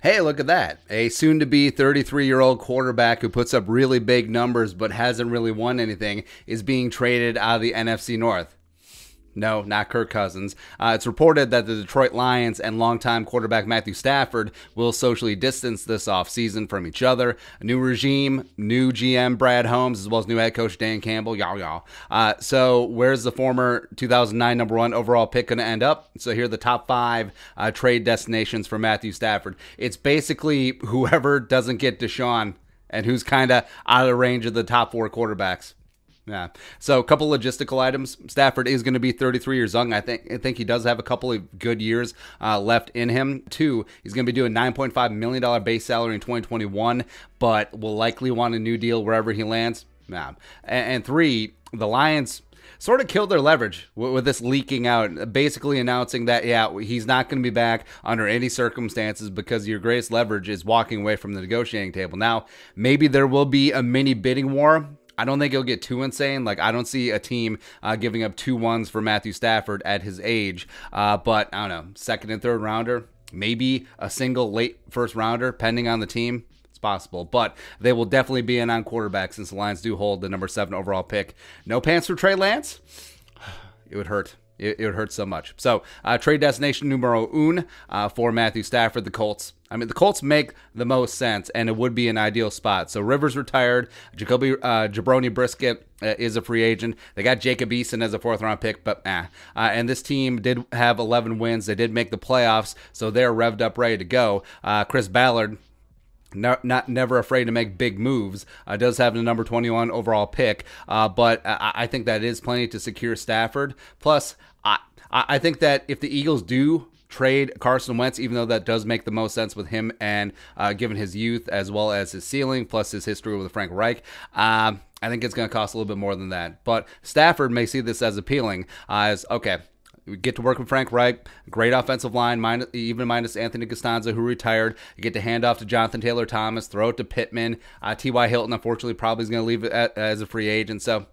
Hey, look at that. A soon-to-be 33-year-old quarterback who puts up really big numbers but hasn't really won anything is being traded out of the NFC North. No, not Kirk Cousins. It's reported that the Detroit Lions and longtime quarterback Matthew Stafford will socially distance this offseason from each other. A new regime, new GM Brad Holmes, as well as new head coach Dan Campbell. Y'all. So where's the former 2009 number 1 overall pick going to end up? So here are the top 5 trade destinations for Matthew Stafford. It's basically whoever doesn't get Deshaun and who's kind of out of the range of the top 4 quarterbacks. Yeah. So a couple logistical items. Stafford is going to be 33 years young. I think he does have a couple of good years left in him. 2, he's going to be doing $9.5 million base salary in 2021, but will likely want a new deal wherever he lands. Yeah. And 3, the Lions sort of killed their leverage with this leaking out, basically announcing that, he's not going to be back under any circumstances because your greatest leverage is walking away from the negotiating table. Now, maybe there will be a mini bidding war. I don't think it'll get too insane. Like, I don't see a team giving up 2 1s for Matthew Stafford at his age. But, I don't know, 2nd and 3rd rounder, maybe a single late first rounder, depending on the team. It's possible. But they will definitely be in on quarterback since the Lions do hold the number 7 overall pick. No pants for Trey Lance? It would hurt. It would hurt so much. So, trade destination numero 1 for Matthew Stafford, the Colts. I mean, the Colts make the most sense, and it would be an ideal spot. So, Rivers retired. Jabroni Brisket is a free agent. They got Jacob Eason as a 4th-round pick, but and this team did have 11 wins. They did make the playoffs, so they're revved up, ready to go. Chris Ballard, never afraid to make big moves. Does have the number 21 overall pick, but I think that is plenty to secure Stafford. Plus, I think that if the Eagles do trade Carson Wentz, even though that does make the most sense with him and given his youth as well as his ceiling, plus his history with Frank Reich, I think it's going to cost a little bit more than that. But Stafford may see this as appealing, as, okay, we get to work with Frank Reich, great offensive line, minus Anthony Costanza, who retired. You get to hand off to Jonathan Taylor Thomas, throw it to Pittman. T.Y. Hilton, unfortunately, probably is going to leave it as a free agent. So,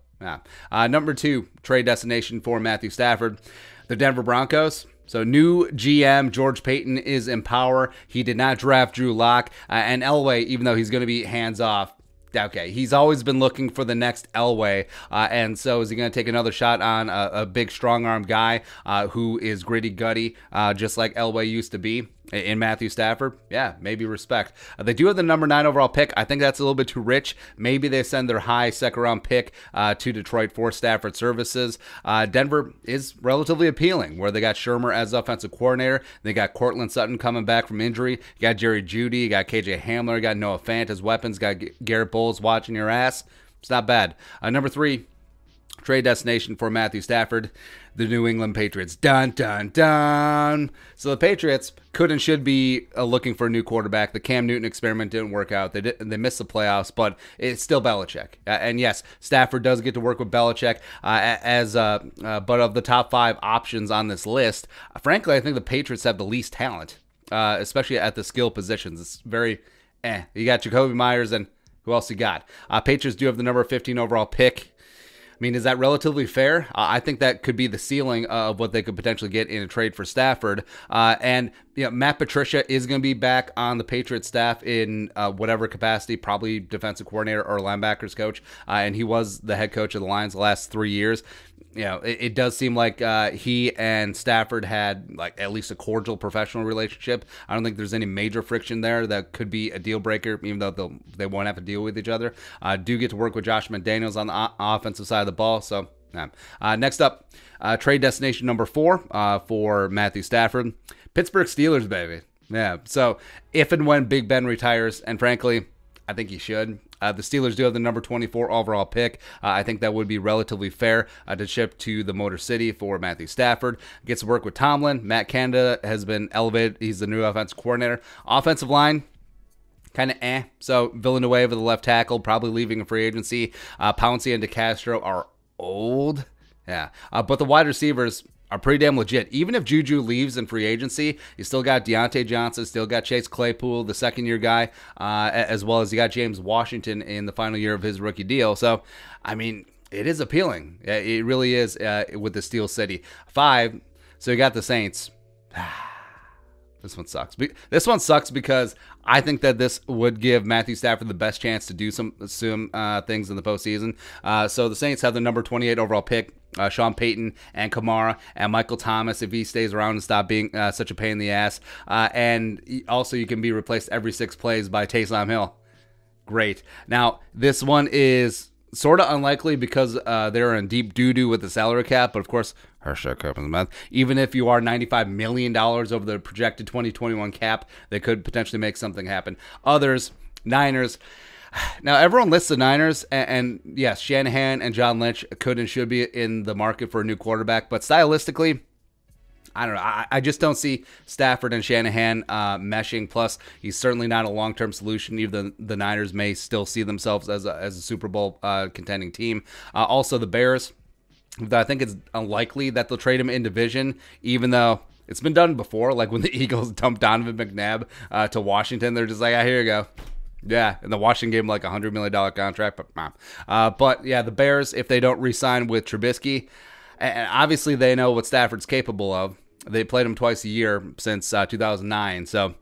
number 2, trade destination for Matthew Stafford, the Denver Broncos. So new GM George Payton is in power. He did not draft Drew Lock. And Elway, even though he's going to be hands-off, okay, he's always been looking for the next Elway, and so is he going to take another shot on a big, strong-arm guy who is gritty-gutty, just like Elway used to be in Matthew Stafford? Yeah, maybe respect. They do have the number 9 overall pick. I think that's a little bit too rich. Maybe they send their high 2nd-round pick to Detroit for Stafford services. Denver is relatively appealing, where they got Shermer as offensive coordinator. They got Cortland Sutton coming back from injury. You got Jerry Jeudy. You got KJ Hamler. You got Noah Fant as weapons. You got Garrett Bowles watching your ass. It's not bad. Number 3, trade destination for Matthew Stafford, the New England Patriots. Dun, dun, dun. So the Patriots could and should be looking for a new quarterback. The Cam Newton experiment didn't work out. They missed the playoffs, but it's still Belichick. And yes, Stafford does get to work with Belichick but of the top 5 options on this list, frankly, I think the Patriots have the least talent, especially at the skill positions. It's very You got Jacoby Myers, and who else you got? Patriots do have the number 15 overall pick. I mean, is that relatively fair? I think that could be the ceiling of what they could potentially get in a trade for Stafford. And Matt Patricia is going to be back on the Patriots staff in whatever capacity, probably defensive coordinator or linebackers coach. And he was the head coach of the Lions the last 3 years. It does seem like he and Stafford had like at least a cordial professional relationship. I don't think there's any major friction there that could be a deal breaker, even though they won't have to deal with each other. Do get to work with Josh McDaniels on the offensive side of the ball. So next up, trade destination number 4 for Matthew Stafford, Pittsburgh Steelers, baby. Yeah. So if and when Big Ben retires, and frankly, I think he should. The Steelers do have the number 24 overall pick. I think that would be relatively fair to ship to the Motor City for Matthew Stafford. Gets to work with Tomlin. Matt Canada has been elevated. He's the new offensive coordinator. Offensive line, kind of So Villanueva, the left tackle, probably leaving a free agency. Pouncey and DeCastro are old. Yeah. But the wide receivers are pretty damn legit. Even if Juju leaves in free agency, you still got Deontay Johnson, still got Chase Claypool, the second-year guy, as well as you got James Washington in the final year of his rookie deal. So, I mean, it is appealing. It really is with the Steel City. 5, so you got the Saints. This one sucks. This one sucks because I think that this would give Matthew Stafford the best chance to do some things in the postseason. So the Saints have the number 28 overall pick, Sean Payton and Kamara and Michael Thomas if he stays around and stop being such a pain in the ass. And also you can be replaced every 6 plays by Taysom Hill. Great. Now, this one is sort of unlikely because they're in deep doo-doo with the salary cap, but of course, even if you are $95 million over the projected 2021 cap, they could potentially make something happen. Others, Niners. Now, everyone lists the Niners, and yes, Shanahan and John Lynch could and should be in the market for a new quarterback, but stylistically, I don't know. I just don't see Stafford and Shanahan meshing. Plus, he's certainly not a long-term solution. Even the Niners may still see themselves as a Super Bowl contending team. Also, the Bears. I think it's unlikely that they'll trade him in division, even though it's been done before. Like when the Eagles dumped Donovan McNabb to Washington, they're just like, here you go. Yeah, and the Washington gave him like a $100 million contract. But yeah, the Bears, if they don't re-sign with Trubisky, and obviously they know what Stafford's capable of. They played him twice a year since 2009. So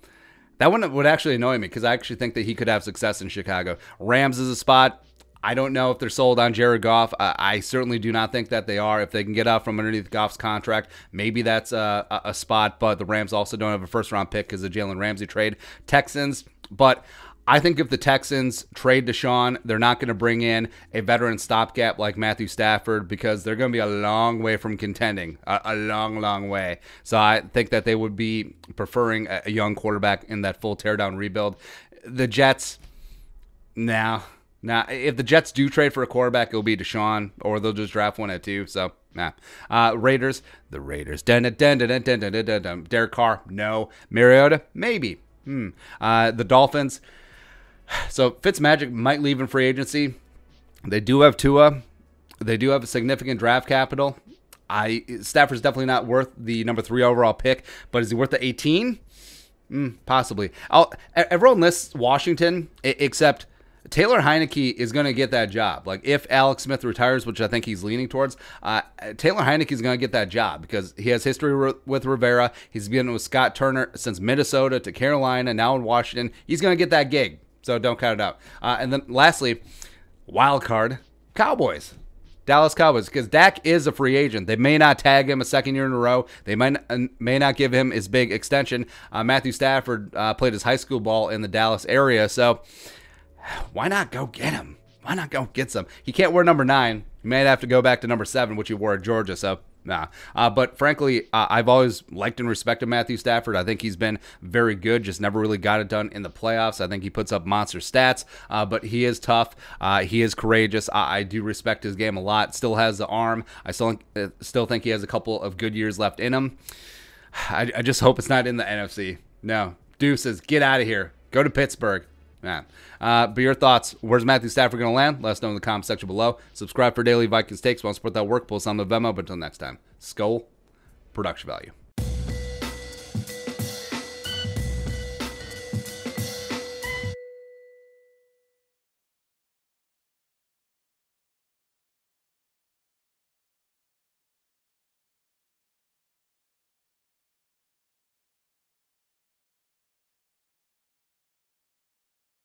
that one would actually annoy me because I actually think that he could have success in Chicago. Rams is a spot. I don't know if they're sold on Jared Goff. I certainly do not think that they are. If they can get out from underneath Goff's contract, maybe that's a spot. But the Rams also don't have a first-round pick because of the Jalen Ramsey trade. Texans, but I think if the Texans trade Deshaun, they're not going to bring in a veteran stopgap like Matthew Stafford because they're going to be a long way from contending, a long, long way. So I think that they would be preferring a young quarterback in that full teardown rebuild. The Jets, now, if the Jets do trade for a quarterback, it'll be Deshaun, or they'll just draft one at 2. So, nah. Raiders, the Raiders. Derek Carr, no. Mariota, maybe. The Dolphins. So Fitzmagic might leave in free agency. They do have Tua. They do have a significant draft capital. Stafford's definitely not worth the number 3 overall pick, but is he worth the 18? Possibly. Everyone lists Washington, except Taylor Heineke is going to get that job. Like if Alex Smith retires, which I think he's leaning towards, Taylor Heineke is going to get that job because he has history with Rivera. He's been with Scott Turner since Minnesota to Carolina, now in Washington. He's going to get that gig. So don't count it out. And then lastly, wild card, Cowboys. Dallas Cowboys, because Dak is a free agent. They may not tag him a second year in a row. They may not give him his big extension. Matthew Stafford played his high school ball in the Dallas area, so why not go get him? Why not go get some? He can't wear number 9. He may have to go back to number 7, which he wore at Georgia, so nah. But frankly, I've always liked and respected Matthew Stafford. I think he's been very good, just never really got it done in the playoffs. I think he puts up monster stats, but he is tough. He is courageous. I do respect his game a lot. Still has the arm. I still think he has a couple of good years left in him. I just hope it's not in the NFC. No. Deuces, get out of here. Go to Pittsburgh. Yeah. But your thoughts, where's Matthew Stafford going to land? Let us know in the comment section below. Subscribe for daily Vikings takes. Want to support that work? Post on the Venmo. But until next time, Skull Production Value.